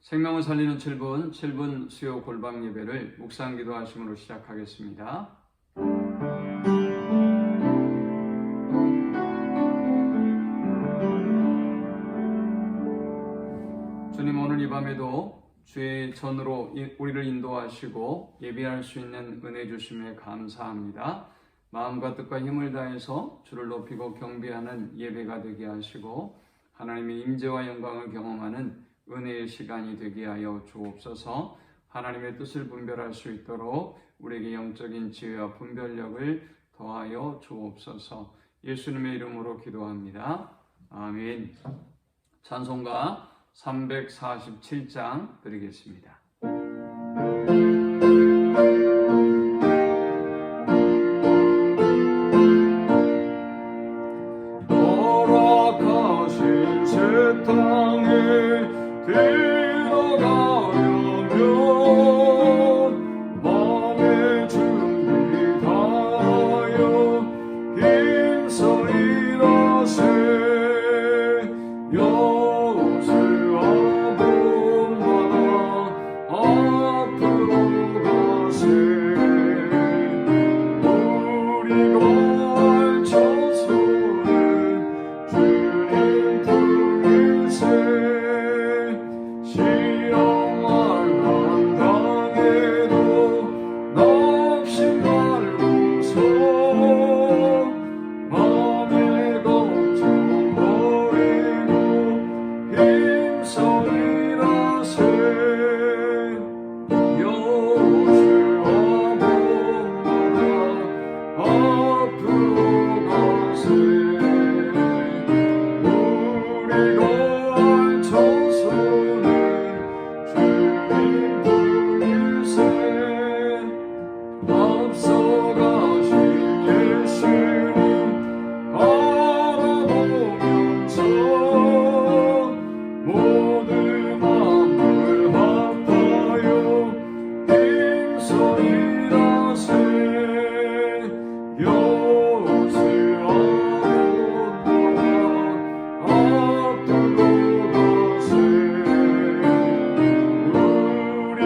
생명을 살리는 7분 수요 골방 예배를 묵상 기도하심으로 시작하겠습니다. 주님, 오늘 이 밤에도 주의 전으로 우리를 인도하시고 예배할 수 있는 은혜 주심에 감사합니다. 마음과 뜻과 힘을 다해서 주를 높이고 경배하는 예배가 되게 하시고 하나님의 임재와 영광을 경험하는 은혜의 시간이 되게 하여 주옵소서. 하나님의 뜻을 분별할 수 있도록 우리에게 영적인 지혜와 분별력을 더하여 주옵소서. 예수님의 이름으로 기도합니다. 아멘. 찬송가 347장 드리겠습니다. 허락하신 새 땅에 들어가려면 마음의 준비 다하여 힘써 일하세. 여호수아 본받아 앞으로 가세. 우리가 알쳐서는 주님 품일세. 시험만 당해도 낙심 말고서 맘의 걱정 버리고 힘써 일하세. 여호수아 본받아 앞으로 가세. 우리가 알쳐서는 주님 품일세. 앞서가신 예수님 바라보면서 모든 마음을 합하여 힘써 일하세. 여호수아 본받아 앞으로 가세.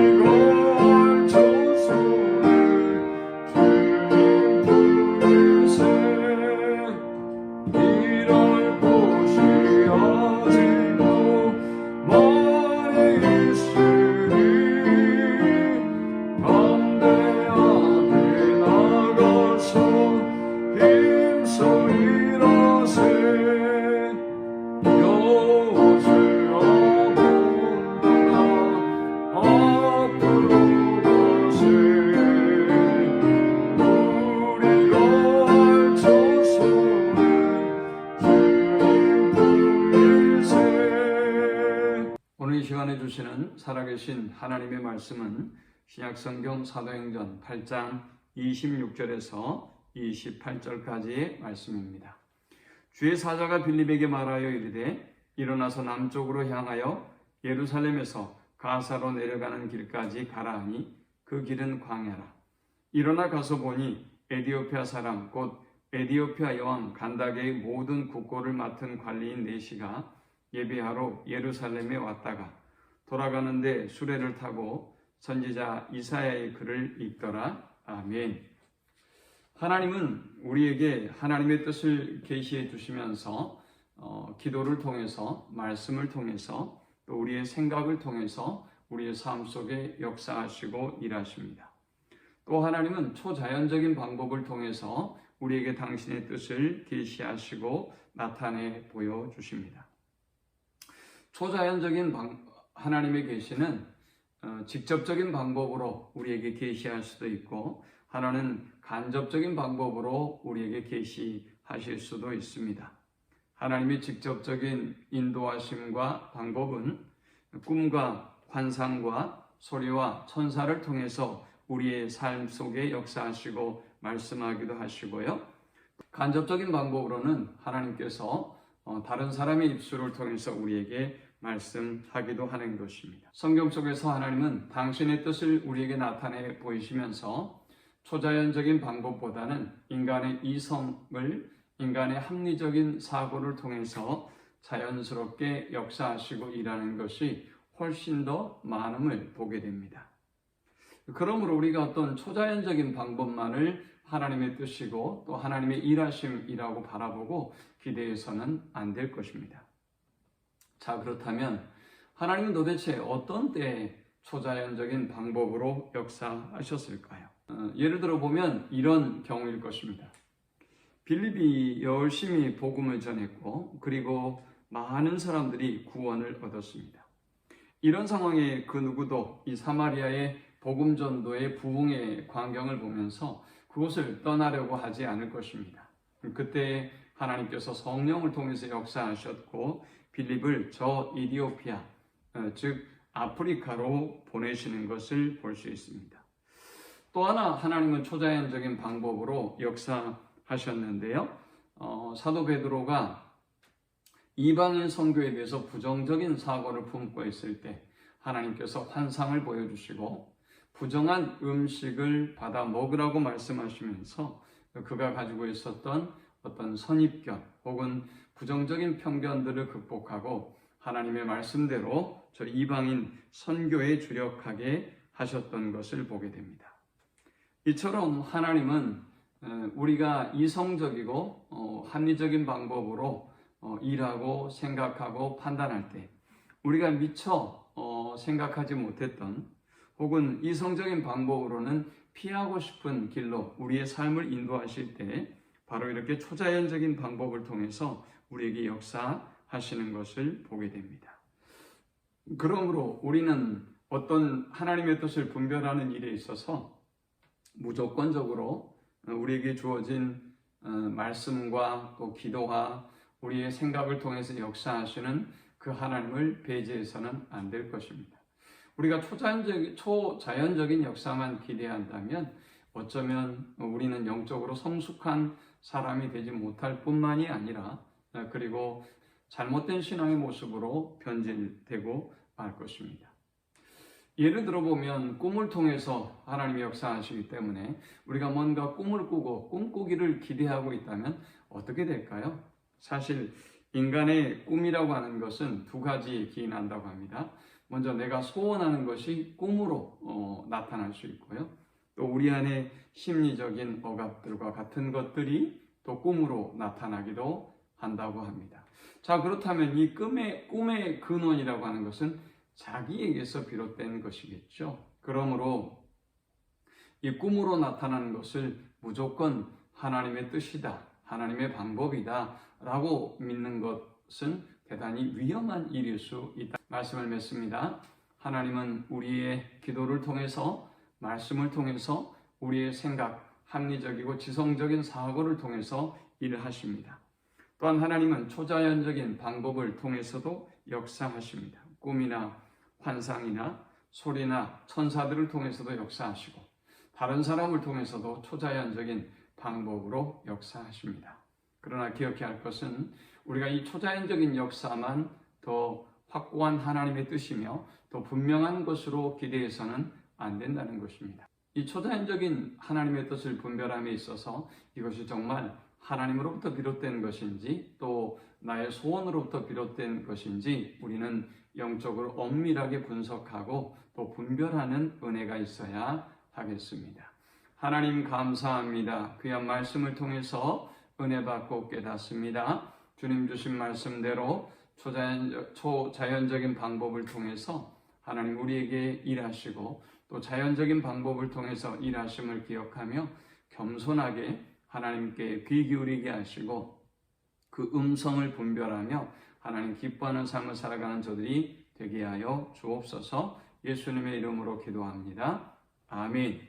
우리가 알쳐서는 주님 품일세. 일할 곳이 아직도 많이 있으니 담대하게 나가서 힘써 일하세. 여호수아 본받아 앞으로 가세. 우리가 알쳐서는 주님 품일세. 오늘 이 시간에 주시는 살아계신 하나님의 말씀은 신약성경 사도행전 8장 26절에서 28절까지의 말씀입니다. 주의 사자가 빌립에게 말하여 이르되 일어나서 남쪽으로 향하여 예루살렘에서 가사로 내려가는 길까지 가라 하니 그 길은 광야라. 일어나 가서 보니 에디오피아 사람 곧 에디오피아 여왕 간다게의 모든 국고를 맡은 관리인 네시가 예배하러 예루살렘에 왔다가 돌아가는데 수레를 타고 선지자 이사야의 글을 읽더라. 아멘. 하나님은 우리에게 하나님의 뜻을 계시해 주시면서 기도를 통해서, 말씀을 통해서, 또 우리의 생각을 통해서 우리의 삶 속에 역사하시고 일하십니다. 또 하나님은 초자연적인 방법을 통해서 우리에게 당신의 뜻을 계시하시고 나타내 보여주십니다. 초자연적인 하나님의 계시는 직접적인 방법으로 우리에게 계시할 수도 있고, 하나는 간접적인 방법으로 우리에게 계시하실 수도 있습니다. 하나님의 직접적인 인도하심과 방법은 꿈과 환상과 소리와 천사를 통해서 우리의 삶 속에 역사하시고 말씀하기도 하시고요. 간접적인 방법으로는 하나님께서 다른 사람의 입술을 통해서 우리에게 말씀하기도 하는 것입니다. 성경 속에서 하나님은 당신의 뜻을 우리에게 나타내 보이시면서 초자연적인 방법보다는 인간의 이성을, 인간의 합리적인 사고를 통해서 자연스럽게 역사하시고 일하는 것이 훨씬 더 많음을 보게 됩니다. 그러므로 우리가 어떤 초자연적인 방법만을 하나님의 뜻이고 또 하나님의 일하심이라고 바라보고 기대해서는 안 될 것입니다. 자, 그렇다면 하나님은 도대체 어떤 때에 초자연적인 방법으로 역사하셨을까요? 예를 들어 보면 이런 경우일 것입니다. 빌립이 열심히 복음을 전했고 그리고 많은 사람들이 구원을 얻었습니다. 이런 상황에 그 누구도 이 사마리아의 복음 전도의 부흥의 광경을 보면서 그곳을 떠나려고 하지 않을 것입니다. 그때 하나님께서 성령을 통해서 역사하셨고 빌립을 저 이디오피아, 즉 아프리카로 보내시는 것을 볼 수 있습니다. 또 하나 하나님은 초자연적인 방법으로 역사하셨는데요. 사도 베드로가 이방인 선교에 대해서 부정적인 사고를 품고 있을 때 하나님께서 환상을 보여주시고 부정한 음식을 받아 먹으라고 말씀하시면서 그가 가지고 있었던 어떤 선입견 혹은 부정적인 편견들을 극복하고 하나님의 말씀대로 저 이방인 선교에 주력하게 하셨던 것을 보게 됩니다. 이처럼 하나님은 우리가 이성적이고 합리적인 방법으로 일하고 생각하고 판단할 때 우리가 미처 생각하지 못했던 혹은 이성적인 방법으로는 피하고 싶은 길로 우리의 삶을 인도하실 때 바로 이렇게 초자연적인 방법을 통해서 우리에게 역사하시는 것을 보게 됩니다. 그러므로 우리는 어떤 하나님의 뜻을 분별하는 일에 있어서 무조건적으로 우리에게 주어진 말씀과 또 기도와 우리의 생각을 통해서 역사하시는 그 하나님을 배제해서는 안 될 것입니다. 우리가 초자연적인 역사만 기대한다면 어쩌면 우리는 영적으로 성숙한 사람이 되지 못할 뿐만이 아니라 그리고 잘못된 신앙의 모습으로 변질되고 말 것입니다. 예를 들어 보면 꿈을 통해서 하나님이 역사하시기 때문에 우리가 뭔가 꿈을 꾸고 꿈꾸기를 기대하고 있다면 어떻게 될까요? 사실 인간의 꿈이라고 하는 것은 두 가지에 기인한다고 합니다. 먼저 내가 소원하는 것이 꿈으로 나타날 수 있고요. 또 우리 안에 심리적인 억압들과 같은 것들이 또 꿈으로 나타나기도 한다고 합니다. 자, 그렇다면 이 꿈의 근원이라고 하는 것은 자기에게서 비롯된 것이겠죠. 그러므로 이 꿈으로 나타나는 것을 무조건 하나님의 뜻이다, 하나님의 방법이다 라고 믿는 것은 대단히 위험한 일일 수 있다. 말씀을 맺습니다. 하나님은 우리의 기도를 통해서 말씀을 통해서 우리의 생각, 합리적이고 지성적인 사고를 통해서 일을 하십니다. 또한 하나님은 초자연적인 방법을 통해서도 역사하십니다. 꿈이나 환상이나 소리나 천사들을 통해서도 역사하시고 다른 사람을 통해서도 초자연적인 방법으로 역사하십니다. 그러나 기억해야 할 것은 우리가 이 초자연적인 역사만 더 확고한 하나님의 뜻이며 더 분명한 것으로 기대해서는 안 된다는 것입니다. 이 초자연적인 하나님의 뜻을 분별함에 있어서 이것이 정말 하나님으로부터 비롯된 것인지 또 나의 소원으로부터 비롯된 것인지 우리는 영적으로 엄밀하게 분석하고 또 분별하는 은혜가 있어야 하겠습니다. 하나님 감사합니다. 귀한 말씀을 통해서 은혜 받고 깨닫습니다. 주님 주신 말씀대로 초자연적인 방법을 통해서 하나님 우리에게 일하시고 또 자연적인 방법을 통해서 일하심을 기억하며 겸손하게 하나님께 귀 기울이게 하시고 그 음성을 분별하며 하나님 기뻐하는 삶을 살아가는 저들이 되게 하여 주옵소서. 예수님의 이름으로 기도합니다. 아멘.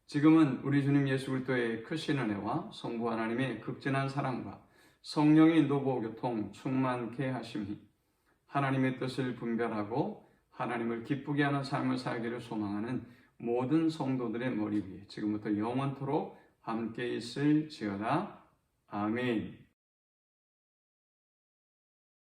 지금은 우리 주님 예수 그리스도의 크신 은혜와 성부 하나님의 극진한 사랑과 성령의 인도보호 교통 충만케 하심이 하나님의 뜻을 분별하고 하나님을 기쁘게 하는 삶을 살기를 소망하는 모든 성도들의 머리 위에 지금부터 영원토록 함께 있을지어다. 아멘.